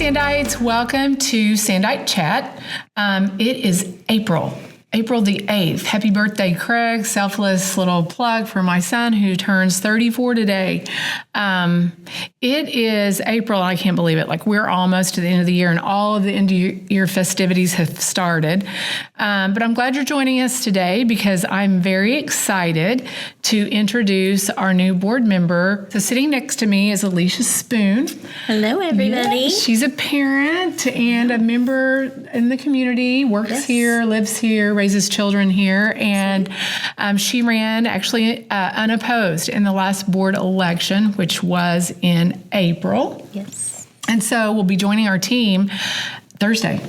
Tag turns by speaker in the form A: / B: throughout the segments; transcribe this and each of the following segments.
A: Sandites. Welcome to Sandite Chat. It is April the 8th. Happy birthday, Craig. Selfless little plug for my son who turns 34 today. It is April. I can't believe it. Like, we're almost to the end of the year and all of the end of year festivities have started. But I'm glad you're joining us today because I'm very excited to introduce our new board member. So sitting next to me is Alesha Spoon.
B: Hello, everybody.
A: Yeah, she's a parent and a member in the community, works here, lives here, raises children here, and she ran actually unopposed in the last board election, which was in April.
B: Yes.
A: And so we'll be joining our team Thursday.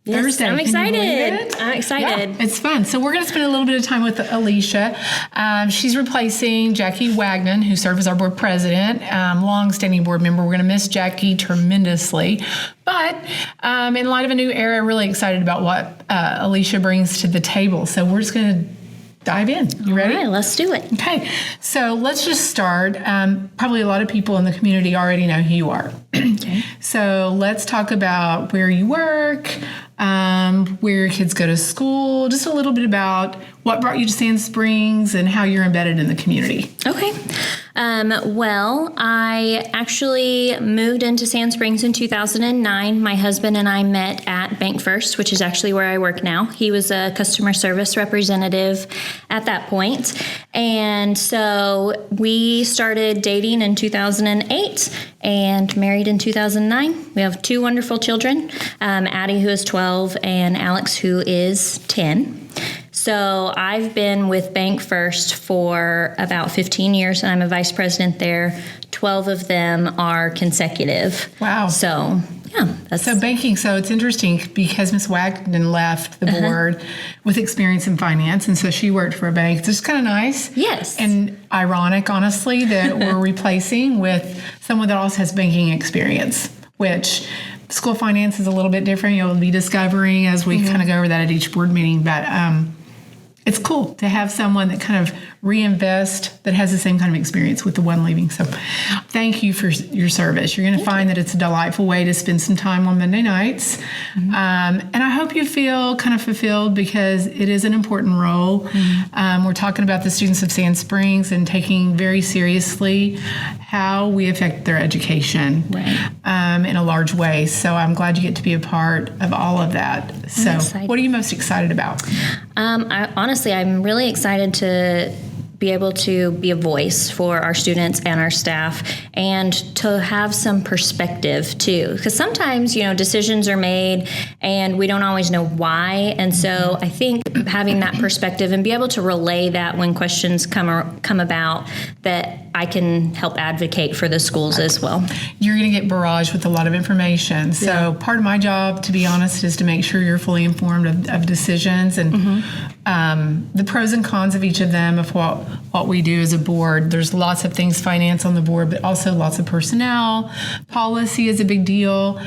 B: Yes,
A: Thursday.
B: I'm excited.
A: I'm
B: excited.
A: Yeah, it's fun. So we're going to spend a little bit of time with Alesha. She's replacing Jackie Wagnon, who served as our board president, long-standing board member. We're going to miss Jackie tremendously. But in light of a new era, really excited about what Alesha brings to the table. So we're just going to dive in. You ready?
B: All right, let's do it.
A: Okay. So let's just start. Probably a lot of people in the community already know who you are.
B: Okay.
A: So let's talk about where you work, where your kids go to school, just a little bit about what brought you to Sand Springs and how you're embedded in the community.
B: Okay. Well, I actually moved into Sand Springs in 2009. My husband and I met at Bank First, which is actually where I work now. He was a customer service representative at that point. And so we started dating in 2008 and married in 2009. We have two wonderful children, Addie, who is 12, and Alex, who is 10. So I've been with Bank First for about 15 years, and I'm a vice president there. 12 of them are consecutive.
A: Wow.
B: So, yeah.
A: So banking, so it's interesting because Ms. Wagnon left the board with experience in finance, and so she worked for a bank. It's just kind of nice.
B: Yes.
A: And ironic, honestly, that we're replacing with someone that also has banking experience, which school finance is a little bit different. You'll be discovering as we kind of go over that at each board meeting. But it's cool to have someone that kind of reinvest that has the same kind of experience with the one leaving. So thank you for your service. You're going to find that it's a delightful way to spend some time on Monday nights. And I hope you feel kind of fulfilled because it is an important role. We're talking about the students of Sand Springs and taking very seriously how we affect their education in a large way. So I'm glad you get to be a part of all of that. So what are you most excited about?
B: I'm really excited to be able to be a voice for our students and our staff and to have some perspective too. Because sometimes, decisions are made and we don't always know why. And so I think having that perspective and be able to relay that when questions come about, that I can help advocate for the schools as well. You're
A: going to get barraged with a lot of information. So part of my job, to be honest, is to make sure you're fully informed of decisions and the pros and cons of each of them, of what we do as a board. There's lots of things, finance on the board, but also lots of personnel. Policy is a big deal.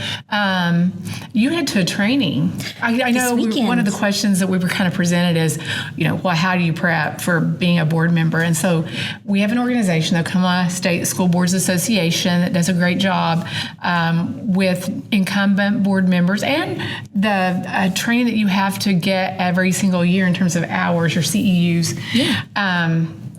A: You head to a training. I know one of the questions that we were kind of presented is, how do you prep for being a board member? And so we have an organization, the Oklahoma State School Boards Association, that does a great job with incumbent board members and the training that you have to get every single year in terms of hours, your CEUs.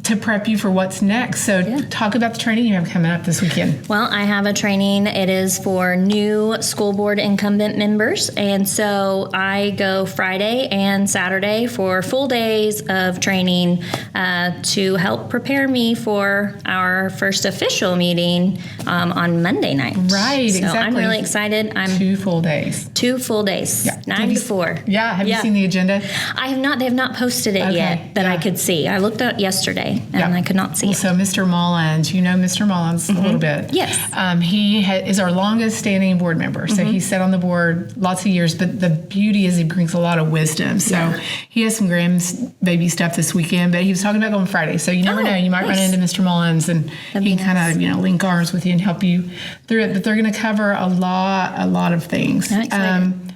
A: To prep you for what's next. So talk about the training you have coming up this weekend.
B: Well, I have a training. It is for new school board incumbent members. And so I go Friday and Saturday for full days of training to help prepare me for our first official meeting on Monday night.
A: Right,
B: so
A: exactly.
B: I'm really excited.
A: 2 full days.
B: 2 full days, 9 to 4.
A: Yeah, have you seen the agenda?
B: I have not. They have not posted it yet that I could see. I looked at it yesterday. And I could not see it.
A: So Mr. Mullins, Mr. Mullins a little bit.
B: Yes.
A: He is our longest standing board member. So he's sat on the board lots of years, but the beauty is he brings a lot of wisdom. So he has some grandbaby stuff this weekend, but he was talking about going Friday. So you never know. You might run into Mr. Mullins and he can kind of, link arms with you and help you through it. But they're going to cover a lot of things.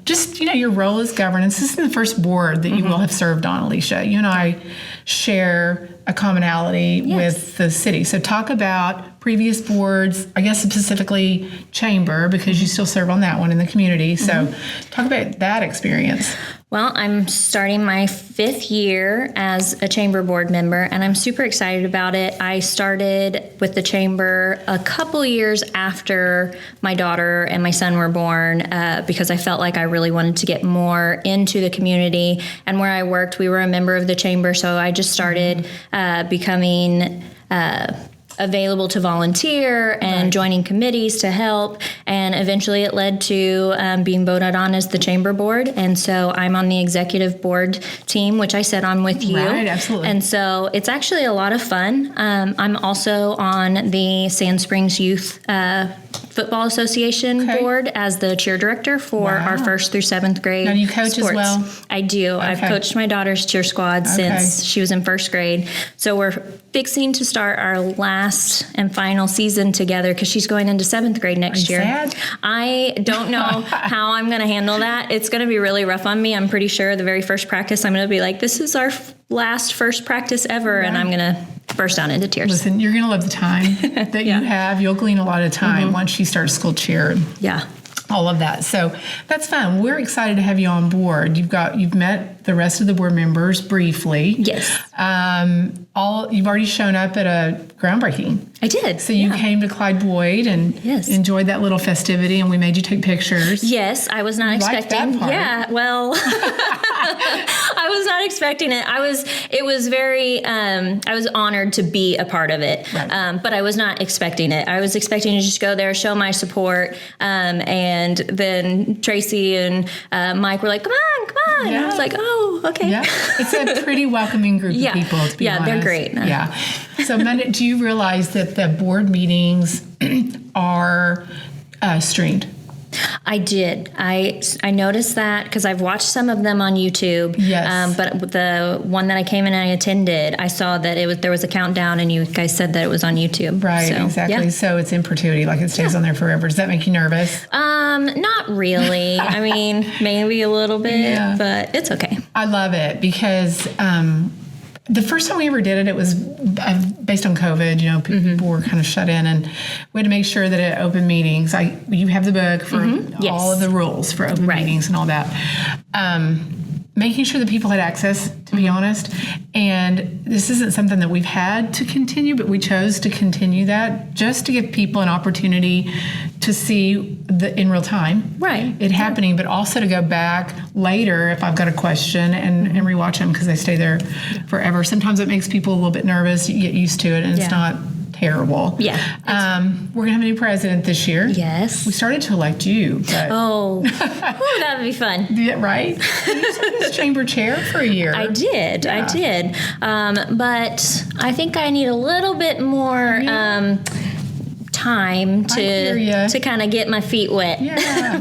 A: Just, your role as governance. This is the first board that you will have served on, Alesha. You and I share a commonality with the city. So talk about previous boards, I guess specifically chamber, because you still serve on that one in the community. So talk about that experience.
B: Well, I'm starting my 5th year as a chamber board member, and I'm super excited about it. I started with the chamber a couple years after my daughter and my son were born because I felt like I really wanted to get more into the community. And where I worked, we were a member of the chamber, so I just started becoming available to volunteer and joining committees to help, and eventually it led to being voted on as the chamber board. And so I'm on the executive board team, which I sit on with you.
A: Right, absolutely.
B: And so it's actually a lot of fun. I'm also on the Sand Springs Youth Football Association board as the cheer director for our 1st through 7th grade.
A: Now, you coach
B: sports.
A: as well?
B: I do. Okay. I've coached my daughter's cheer squad since she was in 1st grade. So we're fixing to start our last and final season together because she's going into 7th grade next year.
A: Sad?
B: I don't know how I'm going to handle that. It's going to be really rough on me. I'm pretty sure the very first practice I'm going to be like, this is our first practice ever, and I'm going to burst out into tears.
A: Listen, you're going to love the time that you have. You'll glean a lot of time once she starts school cheer.
B: Yeah.
A: All of that. So that's fun. We're excited to have you on board. You've met the rest of the board members briefly.
B: Yes.
A: You've already shown up at a groundbreaking.
B: I did.
A: So you came to Clyde Boyd and enjoyed that little festivity, and we made you take pictures.
B: Yes, I was not expecting.
A: That part.
B: Yeah, well, I was not expecting it. It was very. I was honored to be a part of it, but I was not expecting it. I was expecting to just go there, show my support, and then Tracy and Mike were like, "Come on!" And I was like, "Oh, okay."
A: Yeah, it's a pretty welcoming group of people. To be honest.
B: They're great.
A: Yeah. So, Monday, do you realize that the board meetings are streamed?
B: I did. I noticed that because I've watched some of them on YouTube.
A: Yes.
B: But the one that I came in and I attended, I saw that there was a countdown, and you guys said that it was on YouTube.
A: Right.
B: So,
A: exactly.
B: Yeah.
A: So it's in perpetuity, like it stays on there forever. Does that make you nervous?
B: Not really. I mean, maybe a little bit, but it's okay.
A: I love it because the first time we ever did it was based on COVID. You know, people were kind of shut in, and we had to make sure that at open meetings, you have the book for all of the rules for open meetings and all that. Making sure that people had access, to be honest. And this isn't something that we've had to continue, but we chose to continue that just to give people an opportunity to see in real time it happening, but also to go back later if I've got a question and rewatch them because they stay there forever. Sometimes it makes people a little bit nervous. You get used to it, and it's not terrible.
B: Yeah.
A: We're going to have a new president this year.
B: Yes.
A: We started to elect you. But
B: that would be fun.
A: Yeah, right? You took this chamber chair for a year.
B: I did. But I think I need a little bit more time to kind of get my feet wet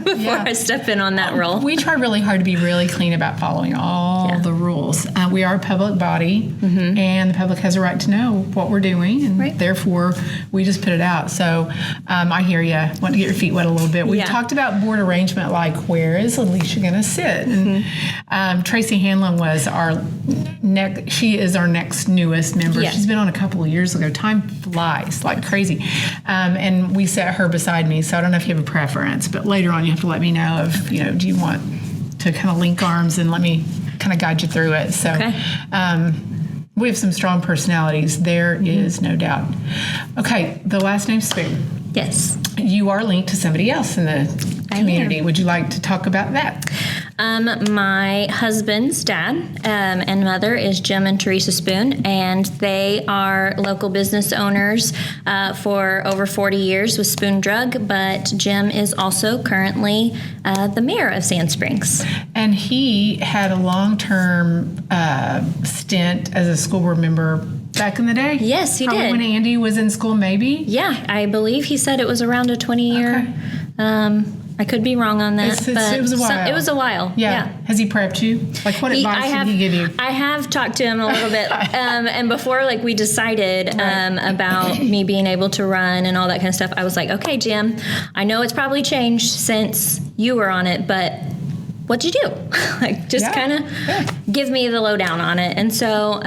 B: before I step in on that role.
A: We try really hard to be really clean about following all the rules. We are a public body, and the public has a right to know what we're doing, and therefore we just put it out. So I hear you. Want to get your feet wet a little bit. We've talked about board arrangement, like where is Alesha going to sit? And Tracy Hanlon was she is our next newest member. She's been on a couple of years ago. Time flies like crazy. And we set her beside me, so I don't know if you have a preference, but later on you have to let me know if, do you want to kind of link arms and let me kind of guide you through it. So we have some strong personalities. There is no doubt. Okay, the last name's Spoon.
B: Yes.
A: You are linked to somebody else in the community. Would you like to talk about that?
B: My husband's dad and mother is Jim and Teresa Spoon, and they are local business owners for over 40 years with Spoon Drug, but Jim is also currently the mayor of Sand Springs.
A: And he had a long-term stint as a school board member back in the day?
B: Yes, he
A: Probably
B: did.
A: When Andy was in school, maybe?
B: Yeah, I believe he said it was around a 20-year. I could be wrong on that. But
A: it was a while.
B: It was a while. Yeah.
A: Has he prepped you? Like, what advice did he give you?
B: I have talked to him a little bit. And before, we decided about me being able to run and all that kind of stuff, I was like, okay, Jim, I know it's probably changed since you were on it, but what'd you do? Like, just kind of give me the lowdown on it. And so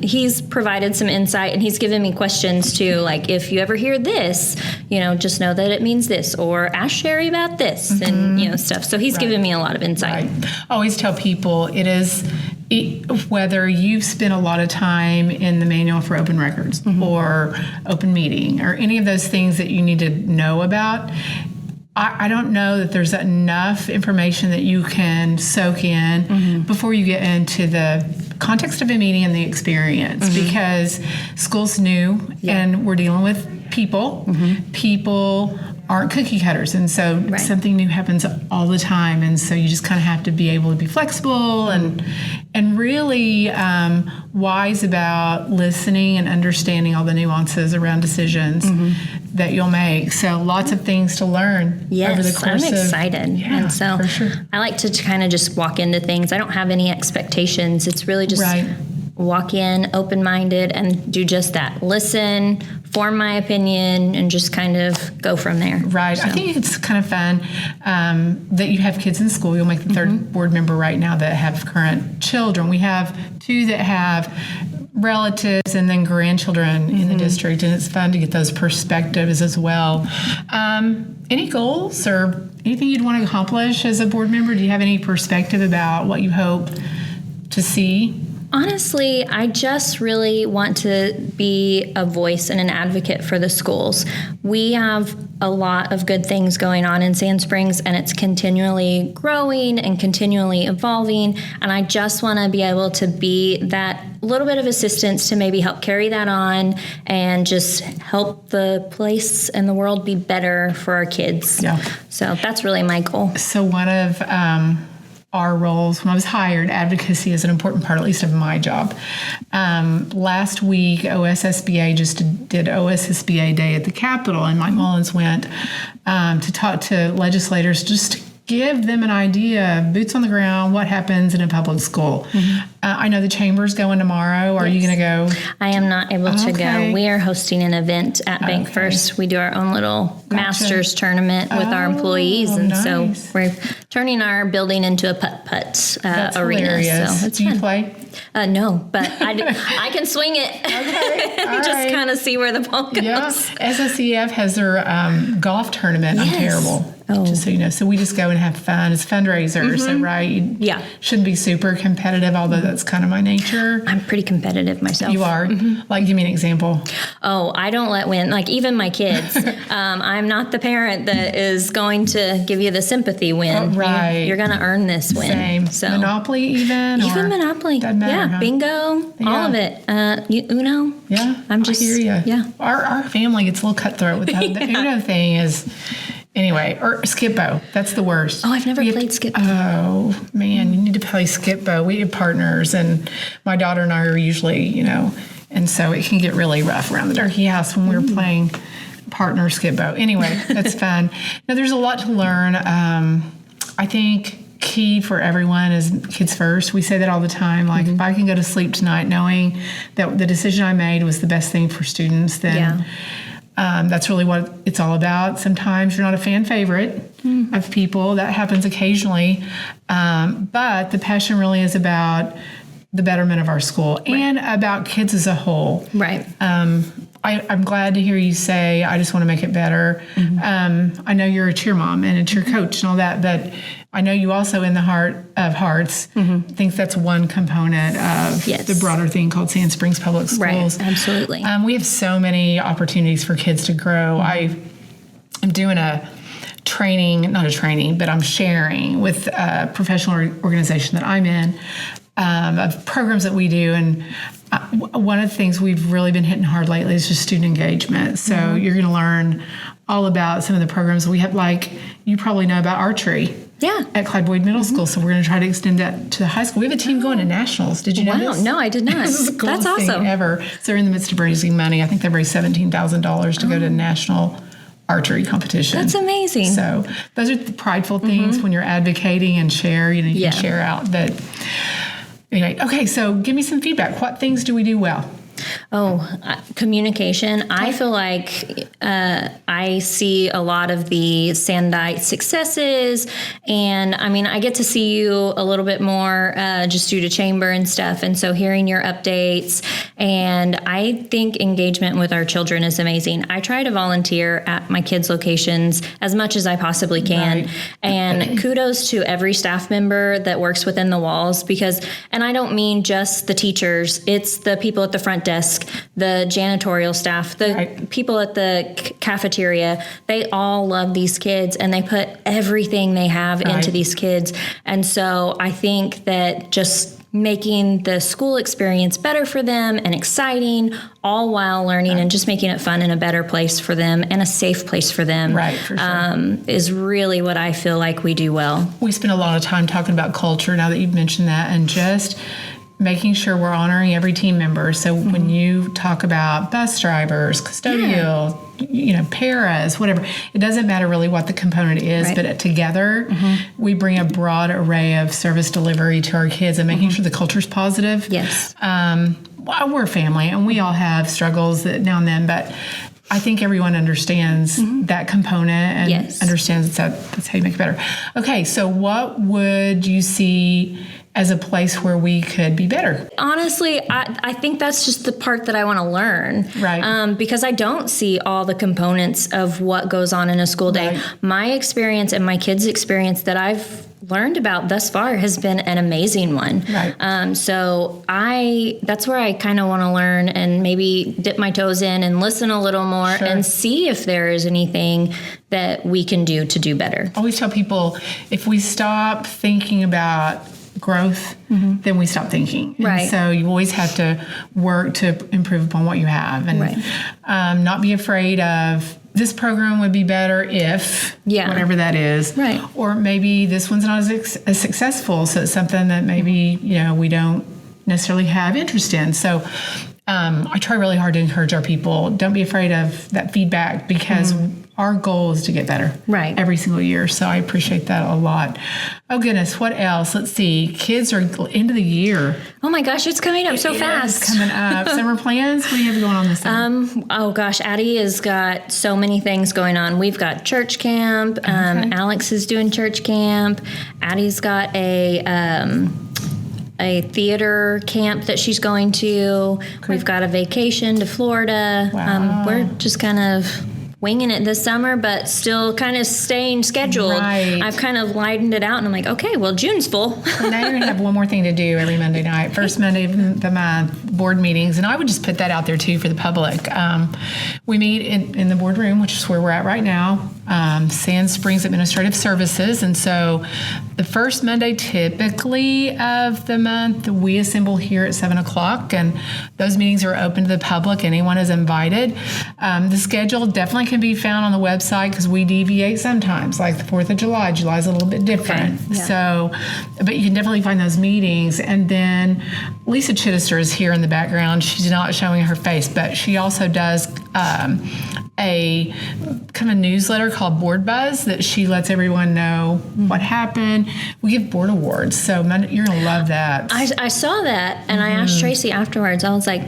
B: he's provided some insight, and he's given me questions too, like, if you ever hear this, just know that it means this, or ask Sherry about this, and, stuff. So he's given me a lot of insight.
A: Right. I always tell people whether you've spent a lot of time in the manual for open records or open meeting or any of those things that you need to know about, I don't know that there's enough information that you can soak in before you get into the context of a meeting and the experience, because school's new and we're dealing with people. People aren't cookie cutters, and so something new happens all the time, and so you just kind of have to be able to be flexible and really wise about listening and understanding all the nuances around decisions that you'll make. So lots of things to learn over the course
B: I'm excited.
A: Yeah,
B: and so
A: for sure.
B: I like to kind of just walk into things. I don't have any expectations. It's really just walk in open-minded and do just that. Listen, form my opinion, and just kind of go from there.
A: Right. So. I think it's kind of fun that you have kids in school. You'll make the third board member right now that have current children. We have 2 that have relatives and then grandchildren in the district, and it's fun to get those perspectives as well. Any goals or anything you'd want to accomplish as a board member? Do you have any perspective about what you hope to see?
B: Honestly, I just really want to be a voice and an advocate for the schools. We have a lot of good things going on in Sand Springs, and it's continually growing and continually evolving. And I just want to be able to be that little bit of assistance to maybe help carry that on and just help the place and the world be better for our kids. Yeah. So that's really my goal.
A: So one of our roles, when I was hired, advocacy is an important part, at least of my job. Last week, OSSBA just did OSSBA Day at the Capitol, and Mike Mullins went to talk to legislators, just to give them an idea, boots on the ground, what happens in a public school. I know the chamber's going tomorrow. Are you going to go?
B: I am not able to go. We are hosting an event at Bank First. We do our own little Masters tournament with our employees, and so we're turning our building into a putt-putt arena.
A: Hilarious.
B: So it's
A: Do you
B: fun.
A: play?
B: No, but I can swing it.
A: Okay.
B: Just kind of see where the ball goes.
A: Yeah. SSEF has their golf tournament. I'm terrible. Just so you know. So we just go and have fun. It's a fundraiser, so you shouldn't be super competitive, although that's kind of my nature.
B: I'm pretty competitive myself.
A: You are? Like, give me an example.
B: Oh, I don't let win. Like, even my kids. I'm not the parent that is going to give you the sympathy win.
A: Right.
B: You're going to earn this win.
A: Same.
B: So.
A: Monopoly even?
B: Even Monopoly.
A: Doesn't matter,
B: bingo, all of it. Uno.
A: Yeah,
B: I hear you. Yeah.
A: Our family gets a little cutthroat with that. The Uno thing is... Anyway, or Skippo. That's the worst.
B: Oh, I've never played Skippo.
A: Oh, man, you need to play Skippo. We have partners, and my daughter and I are usually, and so it can get really rough around the darky house when we're playing partner Skippo. Anyway, that's fun. Now, there's a lot to learn. I think key for everyone is kids first. We say that all the time. Like, if I can go to sleep tonight knowing that the decision I made was the best thing for students, then... that's really what it's all about. Sometimes you're not a fan favorite of people. That happens occasionally. But the passion really is about the betterment of our school and about kids as a whole. Right. I'm glad to hear you say, I just want to make it better. I know you're a cheer mom and a cheer coach and all that, but I know you also, in the heart of hearts, think that's one component of the broader thing called Sand Springs Public Schools.
B: Right, absolutely.
A: We have so many opportunities for kids to grow. I'm doing I'm sharing with a professional organization that I'm in of programs that we do. And one of the things we've really been hitting hard lately is just student engagement. So you're going to learn all about some of the programs we have, like you probably know about archery. Yeah. At Clyde Boyd Middle School. So we're going to try to extend that to the high school. We have a team going to nationals. Did you know this?
B: No, I did not.
A: This is the coolest
B: That's awesome.
A: thing ever. So they're in the midst of raising money. I think they raised $17,000 to go to a national archery competition.
B: That's amazing.
A: So those are the prideful things when you're advocating and share. You can share out that. Anyway, okay, so give me some feedback. What things do we do well?
B: Communication. I feel like I see a lot of the Sandite successes, and I mean, I get to see you a little bit more just due to chamber and stuff, and so hearing your updates, and I think engagement with our children is amazing. I try to volunteer at my kids' locations as much as I possibly can, and kudos to every staff member that works within the walls, because, and I don't mean just the teachers, it's the people at the front desk, the janitorial staff, the people at the cafeteria. They all love these kids, and they put everything they have into these kids. And so I think that just making the school experience better for them and exciting, all while learning and just making it fun and a better place for them and a safe place for them,
A: for sure.
B: Is really what I feel like we do well.
A: We spend a lot of time talking about culture now that you've mentioned that, and just making sure we're honoring every team member. So when you talk about bus drivers, custodial, paras, whatever, it doesn't matter really what the component is, but together we bring a broad array of service delivery to our kids and making sure the culture's positive.
B: Yes.
A: We're a family and we all have struggles now and then, but I think everyone understands that component and understands that's how you make it better. Okay, so what would you see as a place where we could be better?
B: Honestly, I think that's just the part that I want to learn.
A: Right.
B: Because I don't see all the components of what goes on in a school day. Right. My experience and my kids' experience that I've learned about thus far has been an amazing one.
A: Right.
B: So that's where I kind of want to learn and maybe dip my toes in and listen a little more and see if there is anything that we can do to do better.
A: I always tell people, if we stop thinking about growth, then we stop thinking. And so you always have to work to improve upon what you have, and not be afraid of, this program would be better if whatever that is. Right. Or maybe this one's not as successful, so it's something that maybe we don't necessarily have interest in. So I try really hard to encourage our people, don't be afraid of that feedback, because our goal is to get better every single year. So I appreciate that a lot. Oh, goodness. What else? Let's see. Kids are end of the year.
B: Oh, my gosh. It's coming up so fast.
A: It's coming up. Summer plans? What do you have going on this summer?
B: Oh, gosh. Addie has got so many things going on. We've got church camp. Alex is doing church camp. Addie's got a theater camp that she's going to. We've got a vacation to Florida.
A: Wow.
B: We're just kind of winging it this summer, but still kind of staying scheduled.
A: Right.
B: I've kind of lightened it out, and I'm like, okay, well, June's full.
A: Well, now you're going to have one more thing to do every Monday night. First Monday of the month, board meetings. And I would just put that out there, too, for the public. We meet in the boardroom, which is where we're at right now, Sand Springs Administrative Services. And so the first Monday, typically, of the month, we assemble here at 7 o'clock. And those meetings are open to the public. Anyone is invited. The schedule definitely can be found on the website, because we deviate sometimes, like the 4th of July. July's a little bit different.
B: Okay. Yeah.
A: So, but you can definitely find those meetings. And then Lisa Chittister is here in the background. She's not showing her face, but she also does a kind of newsletter called Board Buzz that she lets everyone know what happened. We give board awards, so you're going to love that.
B: I saw that, and I asked Tracy afterwards. I was like,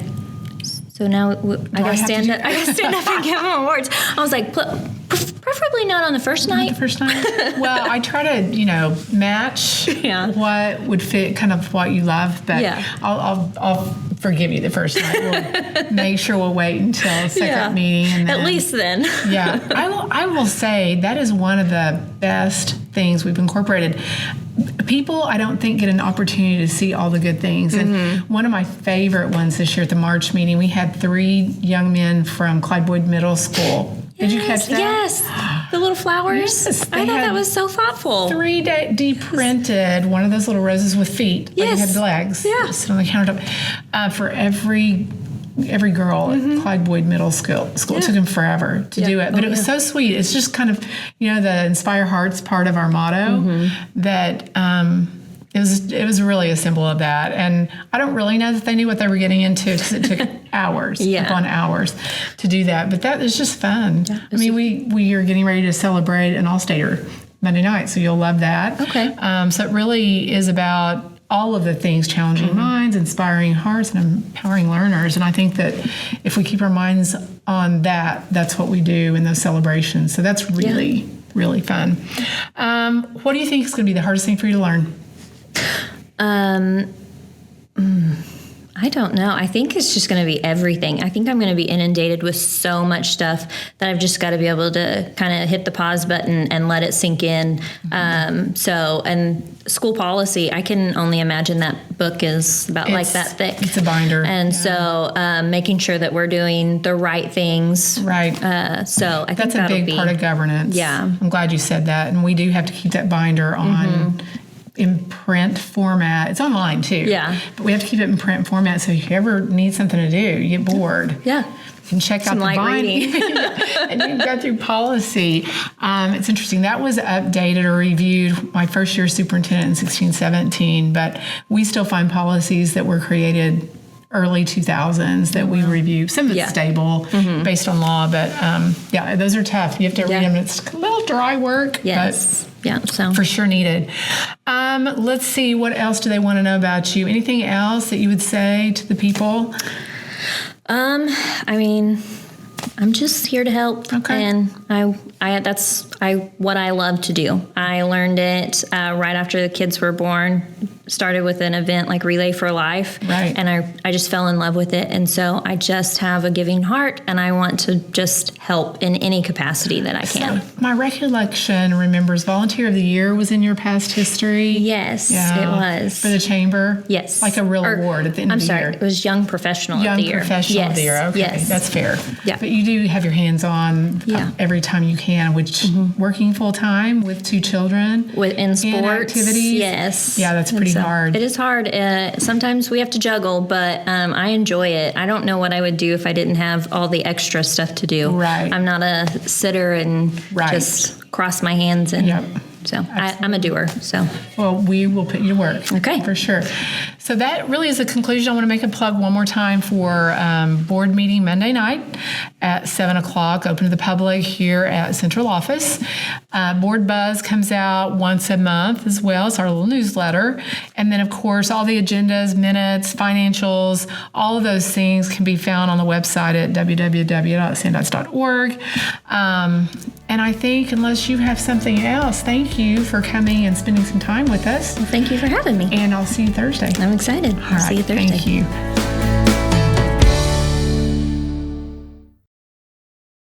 B: so now I got to stand up. I got to stand up and give them awards. I was like, preferably not on the first night.
A: Not the first night. Well, I try to, match what would fit kind of what you love. But I'll forgive you the first night. We'll make sure we'll wait until second meeting. And then,
B: at least then.
A: I will say that is one of the best things we've incorporated. People, I don't think, get an opportunity to see all the good things. And one of my favorite ones this year at the March meeting, we had 3 young men from Clyde Boyd Middle School. Did you catch that?
B: Yes. The little flowers.
A: Yes,
B: I thought that was so thoughtful.
A: 3D printed one of those little roses with feet. Like you had legs. Yeah. Sit on the countertop. For every girl at Clyde Boyd Middle School. It took him forever to do it, but it was so sweet. It's just kind of, the Inspire Hearts part of our motto that it was really a symbol of that. And I don't really know that they knew what they were getting into, because it took hours upon hours to do that. But that is just fun. Yeah, I mean, we are getting ready to celebrate an All-Stater Monday night, so you'll love that.
B: Okay.
A: So it really is about all of the things, challenging minds, inspiring hearts, and empowering learners. And I think that if we keep our minds on that, that's what we do in those celebrations. So that's really, really fun. What do you think is going to be the hardest thing for you to learn?
B: I don't know. I think it's just going to be everything. I think I'm going to be inundated with so much stuff that I've just got to be able to kind of hit the pause button and let it sink in. And school policy, I can only imagine that book is about like that thick.
A: It's a binder.
B: And so making sure that we're doing the right things.
A: Right.
B: So I think
A: that's a big part of governance.
B: Yeah.
A: I'm glad you said that. And we do have to keep that binder on in print format. It's online too.
B: Yeah.
A: But we have to keep it in print format, so if you ever need something to do, you get bored.
B: Yeah.
A: You can check out the
B: light
A: binder. And you can go through policy. It's interesting. That was updated or reviewed my first year superintendent in 1617, but we still find policies that were created early 2000s that we review. Some of it's stable based on law, but those are tough. You have to read them. It's a little dry work,
B: yes. But so
A: for sure needed. Let's see, what else do they want to know about you? Anything else that you would say to the people?
B: I mean, I'm just here to help.
A: Okay.
B: And that's what I love to do. I learned it right after the kids were born. Started with an event like Relay for Life.
A: Right.
B: And I just fell in love with it. And so I just have a giving heart, and I want to just help in any capacity that I can.
A: So my recollection remembers Volunteer of the Year was in your past history.
B: Yes, it was.
A: For the chamber?
B: Yes.
A: Like a real award at the end of the year.
B: I'm sorry, it was Young Professional of the Year.
A: Young Professional of the Year, okay.
B: Yes.
A: That's fair.
B: Yeah.
A: But you do have your hands on every time you can, which working full time with 2 children.
B: In sports.
A: Activities.
B: Yes.
A: Yeah, that's pretty hard.
B: It is hard. Sometimes we have to juggle, but I enjoy it. I don't know what I would do if I didn't have all the extra stuff to do.
A: Right.
B: I'm not a sitter and just cross my hands and so I'm a doer. So
A: well, we will put you to work.
B: Okay.
A: For sure. So that really is the conclusion. I want to make a plug one more time for board meeting Monday night at 7 o'clock, open to the public here at Central Office. Board Buzz comes out once a month as well. It's our little newsletter. And then, of course, all the agendas, minutes, financials, all of those things can be found on the website at www.sandite.org. And I think, unless you have something else, thank you for coming and spending some time with us.
B: Well, thank you for having me.
A: And I'll see you Thursday.
B: I'm excited.
A: All right.
B: See you Thursday.
A: Thank you.